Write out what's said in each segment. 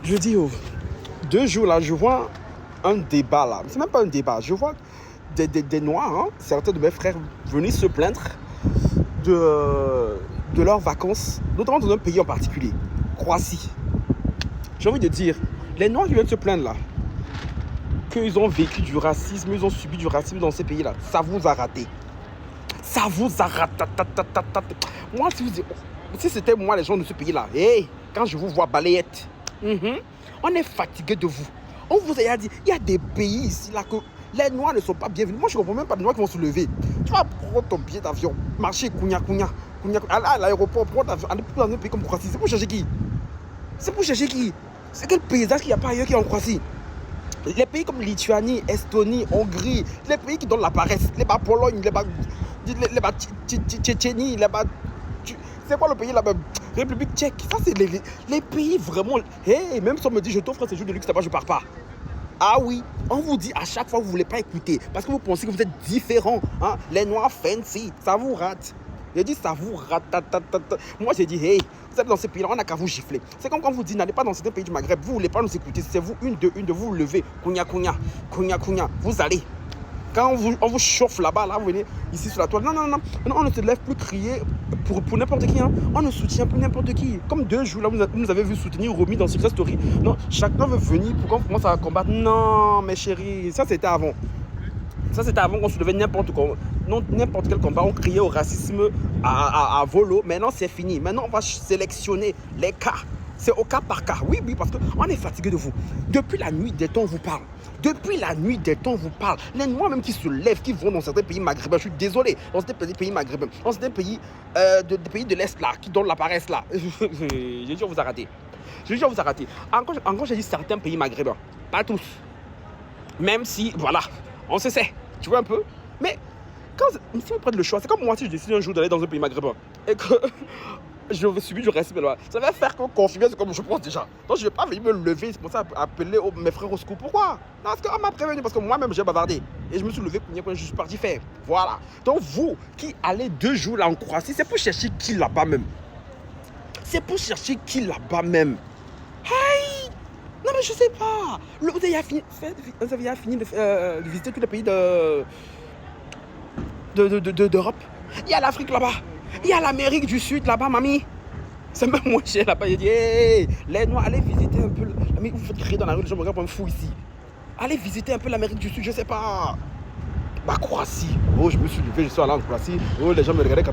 Je dis, oh, 2 jours là, je vois un débat là. C'est même pas un débat. Je vois des Noirs, hein, certains de mes frères venir se plaindre de leurs vacances, notamment dans un pays en particulier, Croatie. J'ai envie de dire, les Noirs qui viennent se plaindre là, qu'ils ont vécu du racisme, ils ont subi du racisme dans ces pays-là, ça vous a raté. Ça vous a raté. Moi, si c'était moi, les gens de ce pays-là, hey, quand je vous vois balayette, on est fatigué de vous. On vous a dit, il y a des pays ici là que les Noirs ne sont pas bienvenus. Moi, je ne comprends même pas les Noirs qui vont se lever. Tu vas prendre ton billet d'avion, marcher, à l'aéroport, prendre l'avion, aller dans un pays comme Croatie. C'est pour chercher qui? C'est pour chercher qui? C'est quel paysage qu'il n'y a pas ailleurs qui est en Croatie? Les pays comme Lituanie, Estonie, Hongrie, les pays qui donnent la paresse, les bas Pologne, les bas Tchétchénie, les bas... C'est quoi le pays là-bas? République tchèque. Ça, c'est les pays vraiment... Hey, même si on me dit, je t'offre un séjour de luxe là-bas, je pars pas. Ah oui, on vous dit à chaque fois, vous ne voulez pas écouter. Parce que vous pensez que vous êtes différents. Hein? Les Noirs fancy, ça vous rate. J'ai dit, ça vous rate. Moi, j'ai dit, hey, vous êtes dans ces pays-là, on n'a qu'à vous gifler. C'est comme quand vous dites, n'allez pas dans certains pays du Maghreb. Vous ne voulez pas nous écouter. C'est vous, une de vous levez. Kounia. Vous allez. Quand on vous chauffe là-bas, là, vous venez ici sur la toile. Non, on ne se lève plus crier pour n'importe qui. Hein. On ne soutient plus n'importe qui. Comme 2 jours, là, vous nous avez vu soutenir Romy dans Success Story. Non, chacun veut venir pour qu'on commence à combattre. Non, mes chéris, ça c'était avant. Ça c'était avant qu'on soulevait n'importe quel combat. On criait au racisme à volo. Maintenant, c'est fini. Maintenant, on va sélectionner les cas. C'est au cas par cas. Oui, parce qu'on est fatigué de vous. Depuis la nuit des temps, on vous parle. Depuis la nuit des temps, on vous parle. Les Noirs même qui se lèvent, qui vont dans certains pays maghrébins, je suis désolé, dans certains pays maghrébins, dans certains pays des pays de l'Est là, qui donnent la paresse là. J'ai dit, on vous a raté. Encore, j'ai dit certains pays maghrébins, pas tous. Même si, voilà, on se sait, tu vois un peu. Mais si vous prenez le choix, c'est comme moi si je décide un jour d'aller dans un pays maghrébin et que je vais subir du racisme là. Ça va faire que confirmer ce que je pense déjà. Donc je ne vais pas venir me lever, c'est pour ça appeler mes frères au secours. Pourquoi? Non, parce qu'on m'a prévenu, parce que moi-même j'ai bavardé. Et je me suis levé quand je suis parti faire. Voilà. Donc vous qui allez 2 jours là en Croatie, c'est pour chercher qui là-bas même. Hey! Non mais je sais pas. Vous avez fini de visiter tous les pays d'Europe. Il y a l'Afrique là-bas. Il y a l'Amérique du Sud là-bas, mamie. C'est même moins cher là-bas. Il dit, hey, les Noirs, allez visiter un peu l'Amérique. Vous faites crier dans la rue, les gens me regardent comme un fou ici. Allez visiter un peu l'Amérique du Sud, je sais pas. Bah, Croatie. Oh, je me suis levé, je suis allé en Croatie. Oh, les gens me regardaient.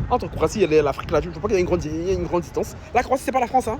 Entre Croatie et l'Afrique, là, je ne vois pas qu'il y a une grande distance. La Croatie, c'est pas la France, hein.